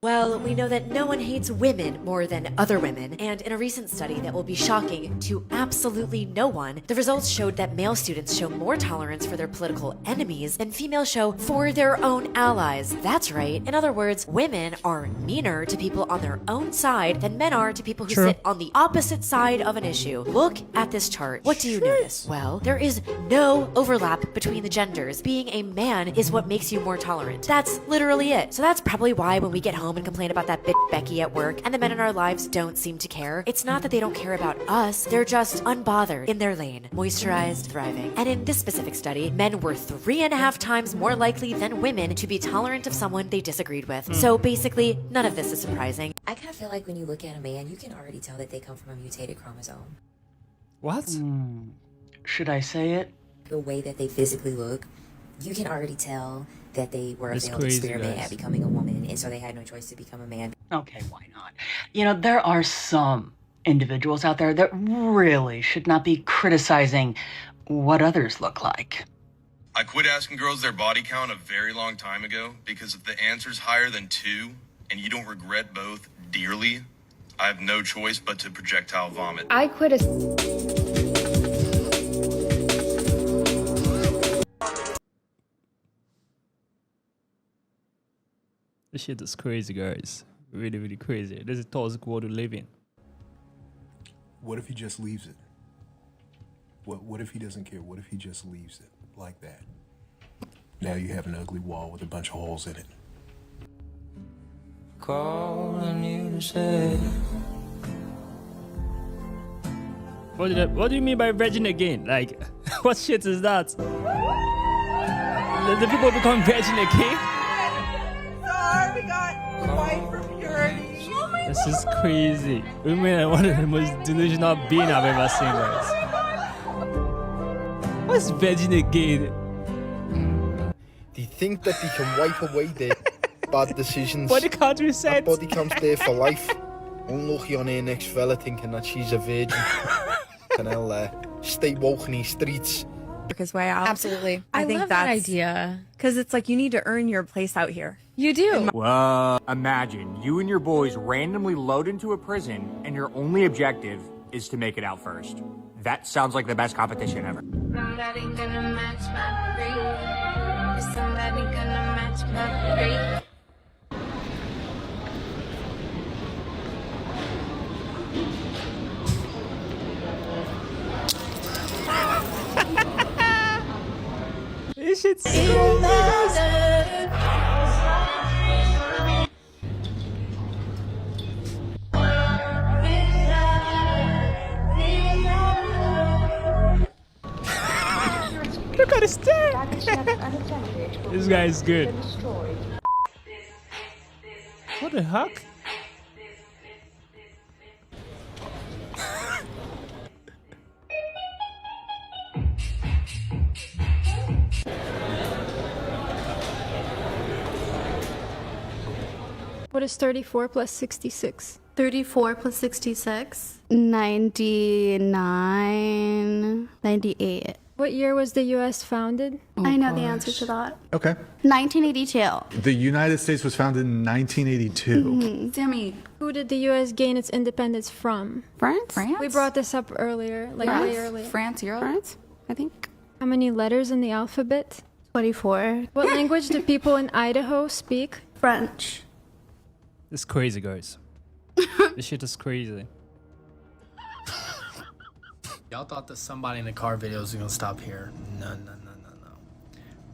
Well, we know that no one hates women more than other women, and in a recent study that will be shocking to absolutely no one, the results showed that male students show more tolerance for their political enemies than females show for their own allies. That's right. In other words, women are meaner to people on their own side than men are to people who sit on the opposite side of an issue. Look at this chart. What do you notice? Well, there is no overlap between the genders. Being a man is what makes you more tolerant. That's literally it. So that's probably why when we get home and complain about that bitch Becky at work and the men in our lives don't seem to care, it's not that they don't care about us, they're just unbothered in their lane, moisturized, thriving. And in this specific study, men were 3.5 times more likely than women to be tolerant of someone they disagreed with. So basically, none of this is surprising. I kind of feel like when you look at a man, you can already tell that they come from a mutated chromosome. What? Should I say it? The way that they physically look, you can already tell that they were a failed experiment at becoming a woman, and so they had no choice to become a man. Okay, why not? You know, there are some individuals out there that really should not be criticizing what others look like. I quit asking girls their body count a very long time ago because if the answer's higher than 2 and you don't regret both dearly, I have no choice but to projectile vomit. I quit a... This shit is crazy, guys. Really, really crazy. This is a toxic world we live in. What if he just leaves it? What if he doesn't care? What if he just leaves it like that? Now you have an ugly wall with a bunch of holes in it. Calling you to say. What do you mean by virgin again? Like, what shit is that? The people become virgin again? We got white for purity. This is crazy. Women are one of the most delusional beings I've ever seen, guys. What's virgin again? They think that they can wipe away their bad decisions. Body count reset. That body count's there for life. Unlucky on her next fella thinking that she's a virgin. And I'll stay woke in these streets. His way out. Absolutely. I think love that's that idea. because it's like you need to earn your place out here. You do. Well, imagine you and your boys randomly load into a prison and your only objective is to make it out first. That sounds like the best competition ever. Somebody gonna match my breed. Somebody gonna match my breed. This shit's so nice. Look at the stare. This guy is good. What the heck? What is 34 plus 66? 34 plus 66? 99. 98. What year was the U.S. founded? I know the answer to that. Okay. 1982. The United States was founded in 1982. Sammy. Who did the U.S. gain its independence from? France? We brought this up earlier, like way earlier. France, Europe? France, I think. How many letters in the alphabet? 24. What language do people in Idaho speak? French. This is crazy, guys. This shit is crazy. Y'all thought that somebody in the car videos was gonna stop here. No.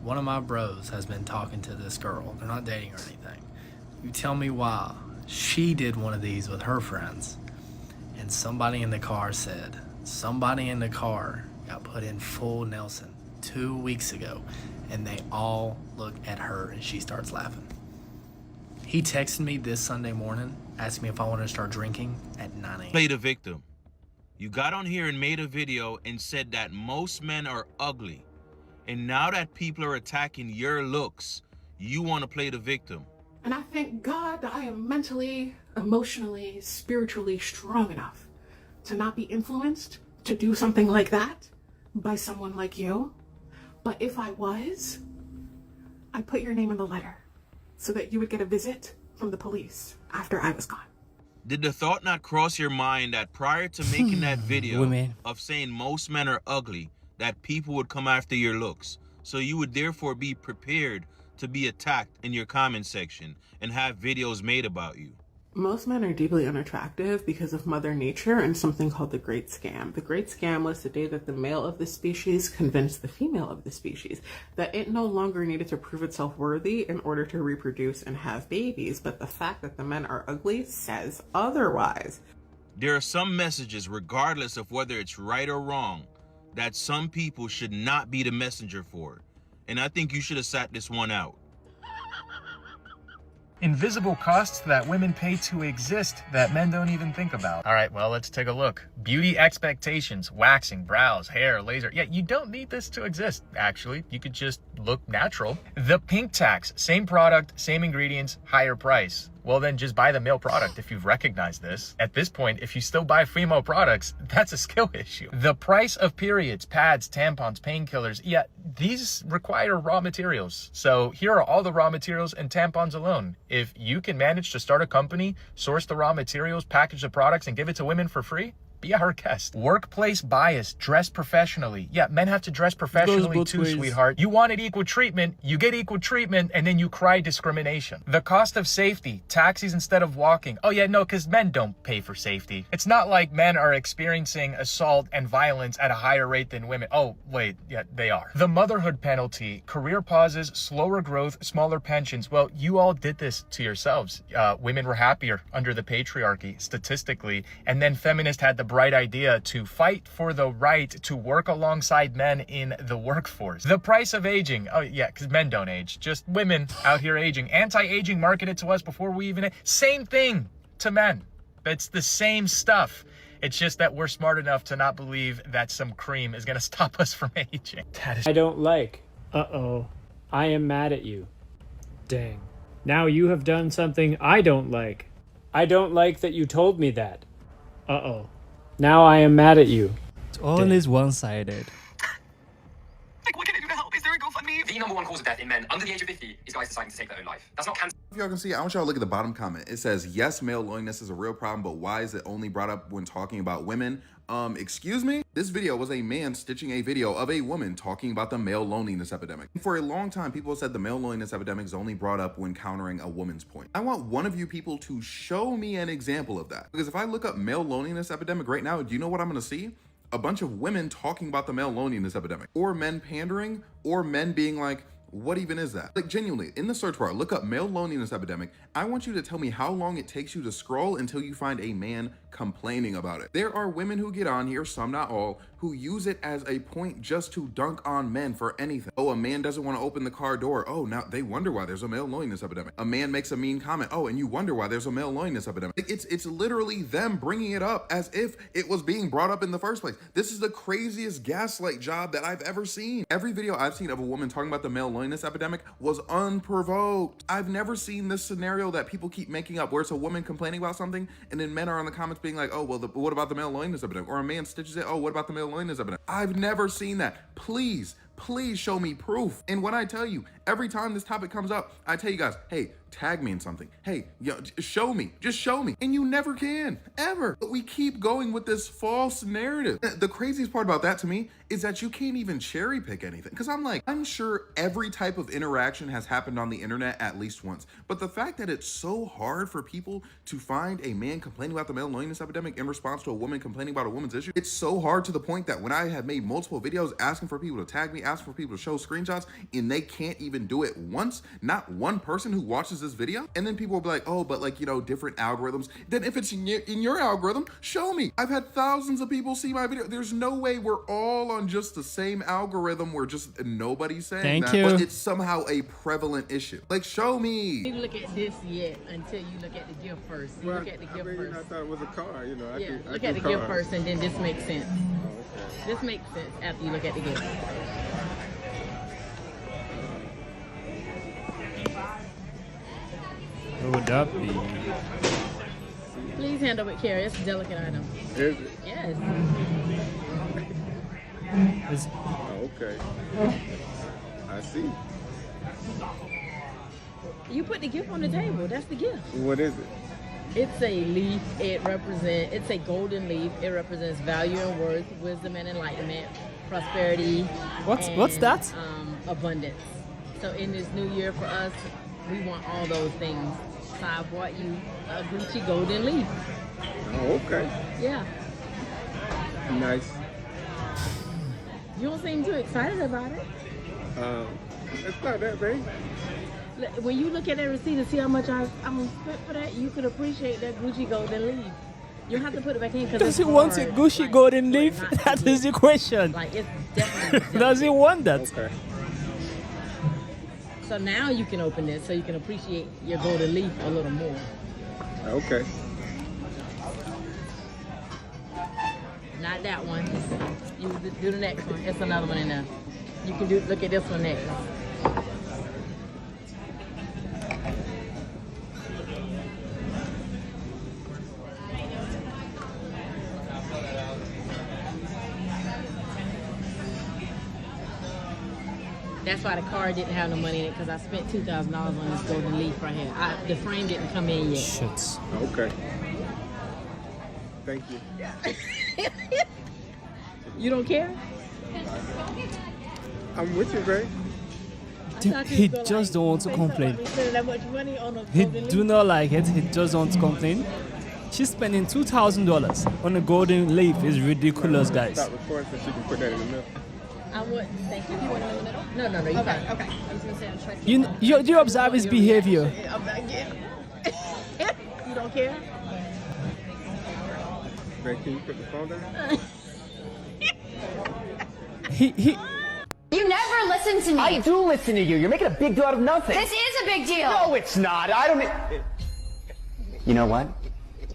One of my bros has been talking to this girl. They're not dating or anything. You tell me why. She did one of these with her friends. And somebody in the car said, somebody in the car got put in full Nelson 2 weeks ago. And they all look at her and she starts laughing. He texted me this Sunday morning, asking me if I wanted to start drinking at 9 a.m. Play the victim. You got on here and made a video and said that most men are ugly. And now that people are attacking your looks, you want to play the victim. And I thank God that I am mentally, emotionally, spiritually strong enough to not be influenced to do something like that by someone like you. But if I was, I'd put your name in the letter so that you would get a visit from the police after I was gone. Did the thought not cross your mind that prior to making that video Women. of saying most men are ugly, that people would come after your looks? So you would therefore be prepared to be attacked in your comment section and have videos made about you. Most men are deeply unattractive because of Mother Nature and something called the Great Scam. The Great Scam was the day that the male of the species convinced the female of the species that it no longer needed to prove itself worthy in order to reproduce and have babies, but the fact that the men are ugly says otherwise. There are some messages, regardless of whether it's right or wrong, that some people should not be the messenger for. And I think you should have sat this one out. Invisible costs that women pay to exist that men don't even think about. All right, well, let's take a look. Beauty expectations, waxing, brows, hair, laser. Yeah, you don't need this to exist, actually. You could just look natural. The pink tax, same product, same ingredients, higher price. Well, then just buy the male product if you've recognized this. At this point, if you still buy female products, that's a skill issue. The price of periods, pads, tampons, painkillers, yeah, these require raw materials. So here are all the raw materials and tampons alone. If you can manage to start a company, source the raw materials, package the products, and give it to women for free, be our guest. Workplace bias, dress professionally. Yeah, men have to dress professionally too, sweetheart. You wanted equal treatment, you get equal treatment, and then you cry discrimination. The cost of safety, taxis instead of walking. Oh yeah, no, because men don't pay for safety. It's not like men are experiencing assault and violence at a higher rate than women. Oh, wait, yeah, they are. The motherhood penalty, career pauses, slower growth, smaller pensions. Well, you all did this to yourselves. Women were happier under the patriarchy, statistically, and then feminists had the bright idea to fight for the right to work alongside men in the workforce. The price of aging. Oh yeah, because men don't age. Just women out here aging. Anti-aging marketed to us before we even... Same thing to men. It's the same stuff. It's just that we're smart enough to not believe that some cream is going to stop us from aging. I don't like. Uh-oh. I am mad at you. Dang. Now you have done something I don't like. I don't like that you told me that. Uh-oh. Now I am mad at you. It's always one-sided. Like, what can I do to help? Is there a GoFundMe? The number one cause of death in men under the age of 50 is guys deciding to take their own life. That's not cancer. If y'all can see, I want y'all to look at the bottom comment. It says, yes, male loneliness is a real problem, but why is it only brought up when talking about women? Excuse me? This video was a man stitching a video of a woman talking about the male loneliness epidemic. For a long time, people said the male loneliness epidemic is only brought up when countering a woman's point. I want one of you people to show me an example of that. Because if I look up male loneliness epidemic right now, do you know what I'm gonna see? A bunch of women talking about the male loneliness epidemic, or men pandering, or men being like, what even is that? Like, genuinely, in the search bar, look up male loneliness epidemic. I want you to tell me how long it takes you to scroll until you find a man complaining about it. There are women who get on here, some not all, who use it as a point just to dunk on men for anything. Oh, a man doesn't want to open the car door. Oh, now they wonder why there's a male loneliness epidemic. A man makes a mean comment. Oh, and you wonder why there's a male loneliness epidemic. It's literally them bringing it up as if it was being brought up in the first place. This is the craziest gaslight job that I've ever seen. Every video I've seen of a woman talking about the male loneliness epidemic was unprovoked. I've never seen this scenario that people keep making up where it's a woman complaining about something and then men are in the comments being like, oh, well, what about the male loneliness epidemic? Or a man stitches it, oh, what about the male loneliness epidemic? I've never seen that. Please show me proof. And when I tell you, every time this topic comes up, I tell you guys, hey, tag me in something. Hey, show me, just show me. And you never can, ever. But we keep going with this false narrative. The craziest part about that to me is that you can't even cherry pick anything. Because I'm sure every type of interaction has happened on the internet at least once. But the fact that it's so hard for people to find a man complaining about the male loneliness epidemic in response to a woman complaining about a woman's issue, it's so hard to the point that when I have made multiple videos asking for people to tag me, asking for people to show screenshots, and they can't even do it once, not one person who watches this video, and then people will be like, oh, but like, different algorithms. Then if it's in your algorithm, show me. I've had thousands of people see my video. There's no way we're all on just the same algorithm where just nobody's saying that, but it's somehow a prevalent issue. Like, show me. You look at this yet until you look at the gift first. You look at the gift first. I thought it was a car, Look at the gift first, and then this makes sense. Oh, okay. This makes sense after you look at the gift. What would that be? Please handle with care. It's a delicate item. Is it? Yes. Oh, okay. I see. You put the gift on the table. That's the gift. What is it? It's a leaf. It's a golden leaf. It represents value and worth, wisdom and enlightenment, prosperity. What's that? Abundance. So in this new year for us, we want all those things. So I bought you a Gucci golden leaf. Oh, okay. Yeah. Nice. You don't seem too excited about it. It's not that big. When you look at that receipt and see how much I'm spent for that, you could appreciate that Gucci golden leaf. You don't have to put it back in because Does he want a Gucci golden leaf? That is the question. Like it's definitely. Does he want that? Okay. So now you can open this so you can appreciate your golden leaf a little more. Okay. Not that one. You do the next one. It's another one in there. You can look at this one next. That's why the car didn't have no money in it, because I spent $2,000 on this golden leaf right here. The frame didn't come in yet. Shit. Okay. Thank you. You don't care? I'm with you, Ray. He just don't want to complain. He do not like it. He just don't complain. She's spending $2,000 on a golden leaf. Is ridiculous, guys. Stop recording so she can put that in the middle. I would. Thank you. You want it in the middle? No, you okay. Okay. I was gonna say I'm trying to. You observe his behavior. I'm not getting. You don't care? Ray, can you put the phone down? He. You never listen to me. I do listen to you. You're making a big deal out of nothing. This is a big deal. No, it's not. I don't. You know what?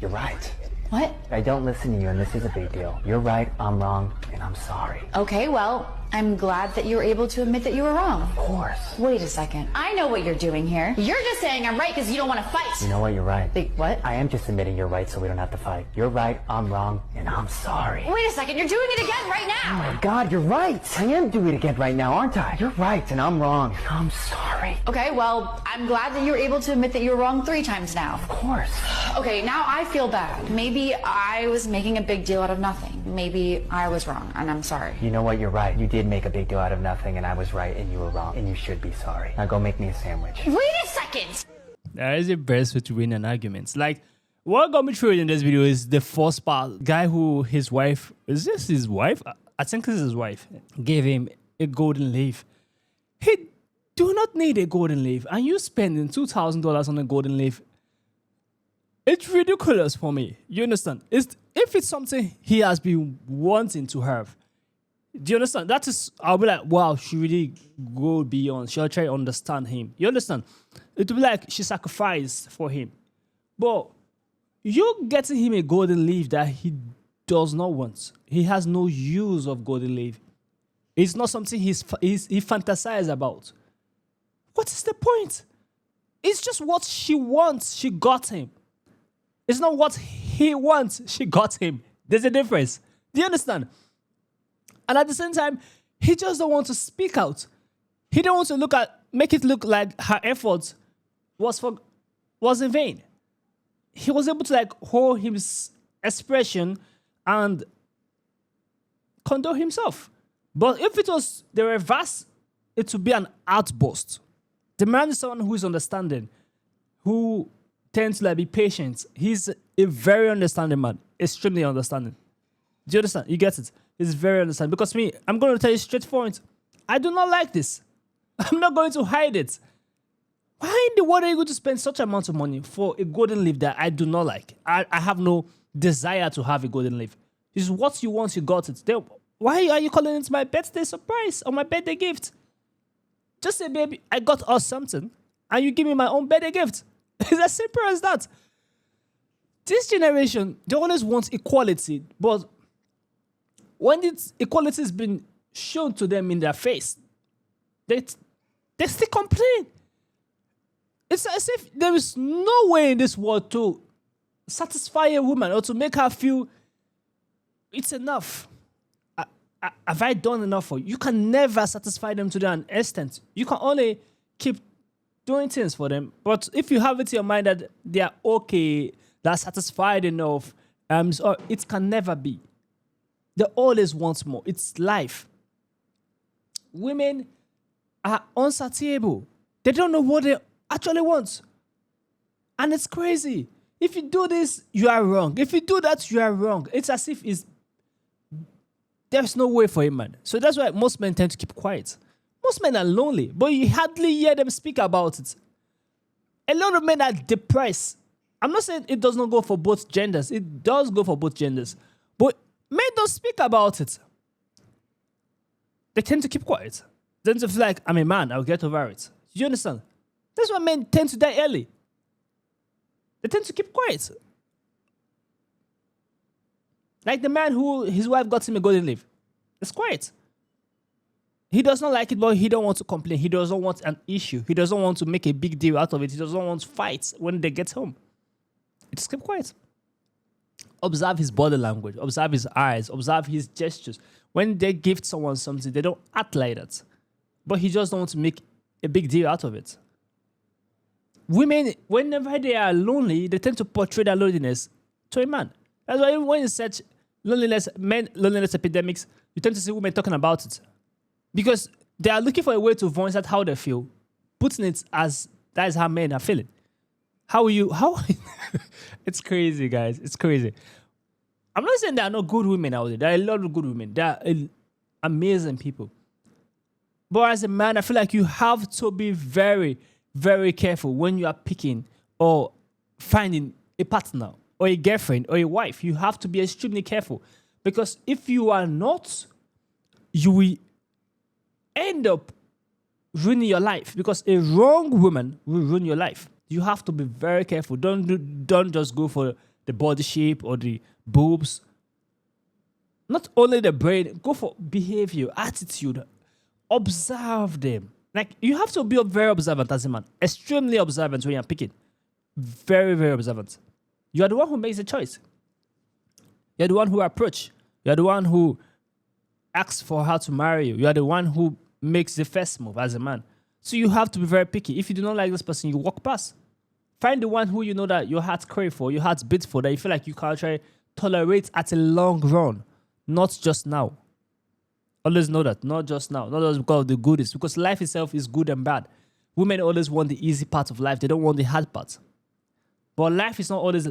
You're right. What? I don't listen to you, and this is a big deal. You're right. I'm wrong, and I'm sorry. Okay, well, I'm glad that you were able to admit that you were wrong. Of course. Wait a second. I know what you're doing here. You're just saying I'm right because you don't want to fight. You know what? You're right. What? I am just admitting you're right so we don't have to fight. You're right. I'm wrong, and I'm sorry. Wait a second. You're doing it again right Oh now. my God, you're right. I am doing it again right now, aren't I? You're right, and I'm wrong. I'm sorry. Okay, well, I'm glad that you were able to admit that you were wrong 3 times now. Of course. Okay, now I feel bad. Maybe I was making a big deal out of nothing. Maybe I was wrong, and I'm sorry. You know what? You're right. You did make a big deal out of nothing, and I was right, and you were wrong, and you should be sorry. Now go make me a sandwich. Wait a second. There is a best way to win an argument. Like, what got me through it in this video is the first part. Guy who his wife, is this his wife? I think this is his wife. Gave him a golden leaf. He do not need a golden leaf. And you spending $2,000 on a golden leaf. It's ridiculous for me. You understand? If it's something he has been wanting to have. Do you understand? That is, I'll be like, wow, she really go beyond. She'll try to understand him. You understand? It will be like she sacrificed for him. But you getting him a golden leaf that he does not want. He has no use of golden leaf. It's not something he fantasizes about. What is the point? It's just what she wants. She got him. It's not what he wants. She got him. There's a difference. Do you understand? And at the same time, he just don't want to speak out. He don't want to make it look like her efforts was in vain. He was able to hold his expression and condone himself. But if it was the reverse, it would be an outburst. The man is someone who is understanding, who tends to be patient. He's a very understanding man, extremely understanding. Do you understand? You get it? He's very understanding. Because me, I'm going to tell you straightforward, I do not like this. I'm not going to hide it. Why in the world are you going to spend such amount of money for a golden leaf that I do not like? I have no desire to have a golden leaf. It's what you want, you got it. Why are you calling it my birthday surprise or my birthday gift? Just say, baby, I got us something, and you give me my own birthday gift. It's as simple as that. This generation, they always want equality, but when this equality has been shown to them in their face, they still complain. It's as if there is no way in this world to satisfy a woman or to make her feel it's enough. Have I done enough for you? You can never satisfy them to that extent. You can only keep doing things for them. But if you have it in your mind that they are okay, they're satisfied enough, so it can never be. They always want more. It's life. Women are unsatiable. They don't know what they actually want. And it's crazy. If you do this, you are wrong. If you do that, you are wrong. It's as if there's no way for a man. So that's why most men tend to keep quiet. Most men are lonely, but you hardly hear them speak about it. A lot of men are depressed. I'm not saying it does not go for both genders. It does go for both genders. But men don't speak about it. They tend to keep quiet. They tend to feel like, I'm a man, I'll get over it. You understand? That's why men tend to die early. They tend to keep quiet. Like the man who his wife got him a golden leave. It's quiet. He does not like it, but he don't want to complain. He doesn't want an issue. He doesn't want to make a big deal out of it. He doesn't want fights when they get home. He just keep quiet. Observe his body language. Observe his eyes. Observe his gestures. When they gift someone something, they don't act like that. But he just don't want to make a big deal out of it. Women, whenever they are lonely, they tend to portray their loneliness to a man. That's why when you search loneliness, men loneliness epidemics, you tend to see women talking about it. Because they are looking for a way to voice out how they feel, putting it as that is how men are feeling. How it's crazy, guys. It's crazy. I'm not saying there are no good women out there. There are a lot of good women. There are amazing people. But as a man, I feel like you have to be very, very careful when you are picking or finding a partner or a girlfriend or a wife. You have to be extremely careful. Because if you are not, you will end up ruining your life, because a wrong woman will ruin your life. You have to be very careful. Don't just go for the body shape or the boobs. Not only the brain, go for behavior, attitude. Observe them. Like, you have to be very observant as a man. Extremely observant when you're picking. Very, very observant. You are the one who makes the choice. You're the one who approach. You're the one who asks for her to marry you. You are the one who makes the first move as a man. So you have to be very picky. If you do not like this person, you walk past. Find the one who you know that your heart crave for, your heart beats for, that you feel like you can try tolerate at a long run, not just now. Always know that, not just now, not just because of the goodies, because life itself is good and bad. Women always want the easy part of life. They don't want the hard part. But life is not always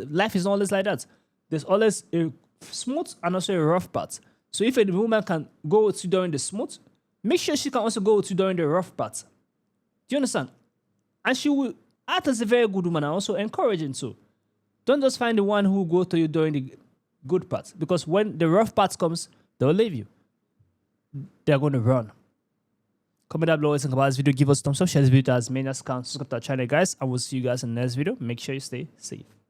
like that. There's always a smooth and also a rough part. So if a woman can go with you during the smooth, make sure she can also go with you during the rough part. Do you understand? And she will act as a very good woman and also encouraging too. Don't just find the one who will go to you during the good part, because when the rough part comes, they'll leave you. They're going to run. Comment down below what you think about this video. Give us a thumbs up, share this video as many as can. Subscribe to our channel, guys. I will see you guys in the next video. Make sure you stay safe.